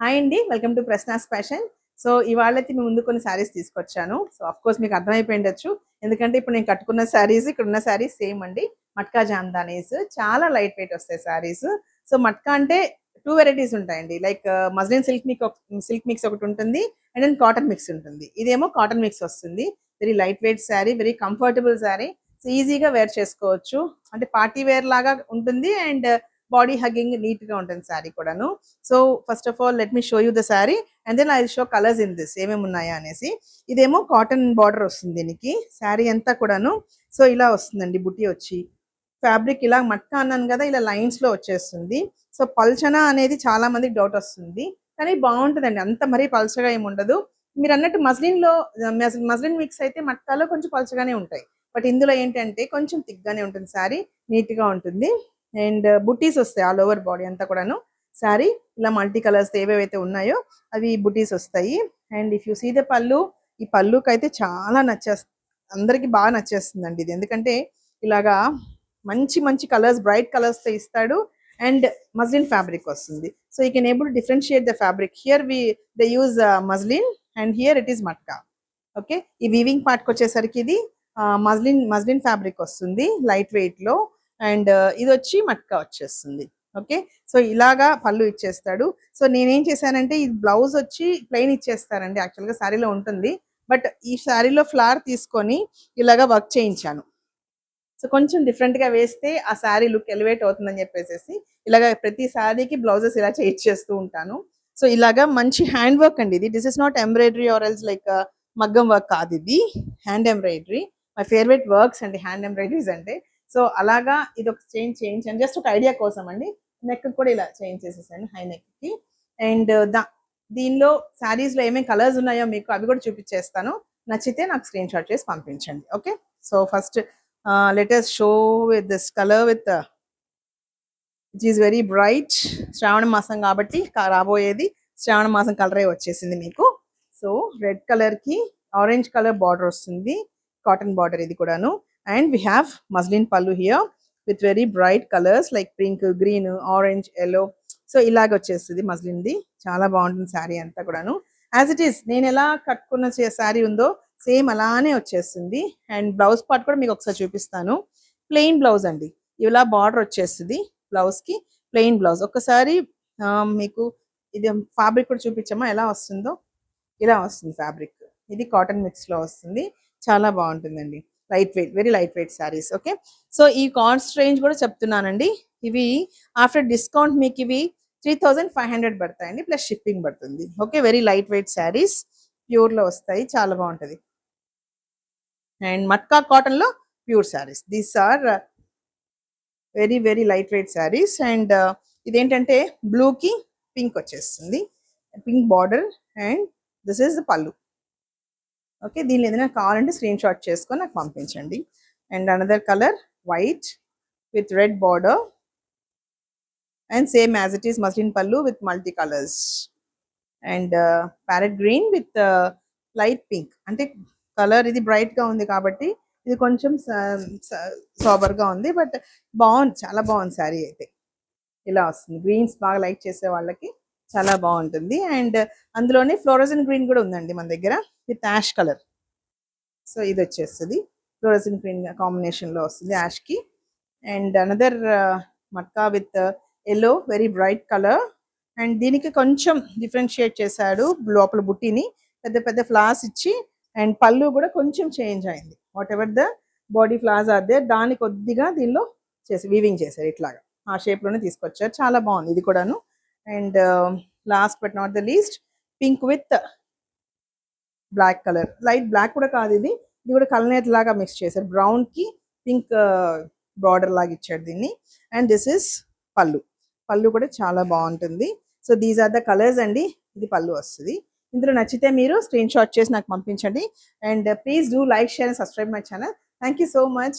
Hi అండి, welcome to Prashna's fashion. So ఇవాళైతే మీ ముందు కొన్ని శారీస్ తీసుకొచ్చాను. సో అఫ్ కోర్స్ మీకు అర్థమైపోయిండొచ్చు, ఎందుకంటే ఇప్పుడు నేను కట్టుకున్న శారీస్ ఇక్కడ ఉన్న శారీస్ సేమ్ అండి. మట్కా జామ్దానీస్ చాలా లైట్ వెయిట్ వస్తాయి శారీస్. సో మట్కా అంటే టూ వెరైటీస్ ఉంటాయండి, లైక్ మజ్లిన్ సిల్క్ మిక్స్ ఒకటి ఉంటుంది, అండ్ దెన్ కాటన్ మిక్స్ ఉంటుంది. ఇదేమో కాటన్ మిక్స్ వస్తుంది. Very light wait sari, very comfortable sari. So ఈజీగా వేర్ చేసుకోవచ్చు, అంటే పార్టీ వేర్ లాగా ఉంటుంది అండ్ బాడీ హగ్గింగ్ నీట్ గా ఉంటుంది శారీ కూడాను. So first of all let me show you the sari and then I will show colours in this ఏమేమి ఉన్నాయా అనేసి. ఇదేమో కాటన్ బార్డర్ వస్తుంది దీనికి, శారీ అంతా కూడాను. సో ఇలా వస్తుందండి బుట్టి వచ్చి, ఫ్యాబ్రిక్ ఇలా మట్కా అన్నాను కదా, ఇలా లైన్స్ లో వచ్చేస్తుంది. సో పల్చనా అనేది చాలా మందికి డౌట్ వస్తుంది, కానీ బాగుంటుందండి, అంత మరీ పల్చగా ఏమి ఉండదు. మీరు అన్నట్టు మస్లిన్ లో మస్లిన్ మిక్స్ అయితే మట్కాలో కొంచెం పల్చగానే ఉంటాయి, బట్ ఇందులో ఏంటంటే కొంచెం థిక్గానే ఉంటుంది శారీ, నీట్ గా ఉంటుంది. అండ్ బుట్టీస్ వస్తాయి ఆల్ ఓవర్ బాడీ అంతా కూడాను. శారీ ఇలా మల్టీ కలర్స్ ఏవేవైతే ఉన్నాయో అవి బుటీస్ వస్తాయి. And if you see the pallu, ఈ పళ్ళుకి అయితే చాలా అందరికి బాగా నచ్చేస్తుందండి ఇది, ఎందుకంటే ఇలాగా మంచి మంచి కలర్స్, బ్రైట్ కలర్స్ తో ఇస్తాడు. అండ్ మస్లిన్ ఫ్యాబ్రిక్ వస్తుంది. So you can able differentiate the fabric. Here they use muslin and here it is matka. Okay, ఈ వీవింగ్ పార్ట్కి వచ్చేసరికి ఇది మస్లిన్ ఫ్యాబ్రిక్ వస్తుంది లైట్ వెయిట్ లో. అండ్ ఇది వచ్చి మట్కా వచ్చేస్తుంది. ఓకే, సో ఇలాగా పళ్ళు ఇచ్చేస్తాడు. సో నేనేం చేశానంటే ఈ బ్లౌజ్ వచ్చి ప్లెయిన్ ఇచ్చేస్తానండి, యాక్చువల్గా శారీలో ఉంటుంది, బట్ ఈ శారీలో ఫ్లవర్ తీసుకొని ఇలాగా వర్క్ చేయించాను. సో కొంచెం డిఫరెంట్ గా వేస్తే ఆ శారీ లుక్ ఎలివేట్ అవుతుందని చెప్పేసి ఇలాగ ప్రతి శారీకి బ్లౌజెస్ ఇలా చేస్తూ ఉంటాను. సో ఇలాగా మంచి హ్యాండ్ వర్క్ అండి ఇది. This is not embroidery or else like మగ్గం వర్క్ కాదు, ఇది hand embroidery. My favourite works అండి హ్యాండ్ ఎంబ్రాయిడరీస్ అంటే. సో అలాగా ఇది ఒక చేయించాను జస్ట్ ఒక ఐడియా కోసం అండి. నెక్ కూడా ఇలా చేంజ్ చేసేసాను హై నెక్ కి. అండ్ దీనిలో శారీస్ లో ఏమేమి కలర్స్ ఉన్నాయో మీకు అవి కూడా చూపించేస్తాను. నచ్చితే నాకు స్క్రీన్ షాట్ చేసి పంపించండి. Okay, so first let us show with this color with which is very bright. శ్రావణ మాసం కాబట్టి రాబోయేది శ్రావణ మాసం కలరే వచ్చేసింది మీకు. సో రెడ్ కలర్ కి ఆరెంజ్ కలర్ బార్డర్ వస్తుంది, కాటన్ బార్డర్ ఇది కూడాను. అండ్ వీ హ్యావ్ మస్లిన్ పళ్ళు here with very bright colours like pink, green, orange, yellow. So ఇలాగ వచ్చేస్తుంది మస్లిన్ది, చాలా బాగుంటుంది శారీ అంతా కూడాను. యాజ్ ఇట్ ఈస్ నేను ఎలా కట్టుకున్న శారీ ఉందో సేమ్ అలానే వచ్చేస్తుంది. అండ్ బ్లౌజ్ పార్ట్ కూడా మీకు ఒకసారి చూపిస్తాను. ప్లెయిన్ బ్లౌజ్ అండి, ఇలా బార్డర్ వచ్చేస్తుంది బ్లౌజ్ కి, ప్లెయిన్ బ్లౌజ్. ఒక్కసారి మీకు ఇది ఫ్యాబ్రిక్ కూడా చూపించమ్మా ఎలా వస్తుందో. ఇలా వస్తుంది ఫ్యాబ్రిక్, ఇది కాటన్ మిక్స్ లో వస్తుంది, చాలా బాగుంటుందండి. Light weight, very light weight saris. Okay, so ఈ కాస్ట్ రేంజ్ కూడా చెప్తున్నానండి. ఇవి ఆఫ్టర్ డిస్కౌంట్ మీకు ఇవి 3500 పడతాయండి, ప్లస్ షిప్పింగ్ పడుతుంది. Okay, very light weight saris, pure లో వస్తాయి, చాలా బాగుంటది. అండ్ మట్కా కాటన్ లో pure saris, these are very very light weight saris. And ఇదేంటంటే బ్లూ కి పింక్ వచ్చేస్తుంది, pink border. And this is the pallu. Okay, దీనిలో ఏదైనా కావాలంటే స్క్రీన్ షాట్ చేసుకొని నాకు పంపించండి. And another colour white with red border and same as it is muslin పళ్ళు with multi colours. And parrot green with light pink, అంటే colour ఇది bright గా ఉంది కాబట్టి ఇది కొంచెం సాబర్ గా ఉంది, బట్ బాగుంది, చాలా బాగుంది శారీ అయితే. ఇలా వస్తుంది, గ్రీన్స్ బాగా లైక్ చేసే వాళ్ళకి చాలా బాగుంటుంది. అండ్ అందులోనే ఫ్లోరోజన్ గ్రీన్ కూడా ఉందండి మన దగ్గర విత్ యాష్ కలర్. సో ఇది వచ్చేస్తుంది ఫ్లోరోజన్ గ్రీన్ కాంబినేషన్ లో వస్తుంది యాష్ కి. And another matka with yellow, very bright colour. And దీనికి కొంచెం డిఫరెన్షియేట్ చేశాడు లోపల బుట్టిని, పెద్ద పెద్ద ఫ్లవర్స్ ఇచ్చి. అండ్ పళ్ళు కూడా కొంచెం చేంజ్ అయింది, whatever the body flowers are there దాన్ని కొద్దిగా దీనిలో చేసి వీవింగ్ చేశారు, ఇట్లాగా ఆ షేప్ లోనే తీసుకొచ్చారు, చాలా బాగుంది ఇది కూడాను. And last but not the least pink with black colour, light black కూడా కాదు ఇది, ఇది కూడా కలనేత లాగా మిక్స్ చేశారు, బ్రౌన్ కి పింక్ బార్డర్ లాగా ఇచ్చాడు దీన్ని. అండ్ దిస్ ఇస్ పళ్ళు, పళ్ళు కూడా చాలా బాగుంటుంది. So these are the colours అండి, ఇది పళ్ళు వస్తుంది. ఇందులో నచ్చితే మీరు స్క్రీన్ షాట్ చేసి నాకు పంపించండి. And please do like, share and subscribe my channel. Thank you so much.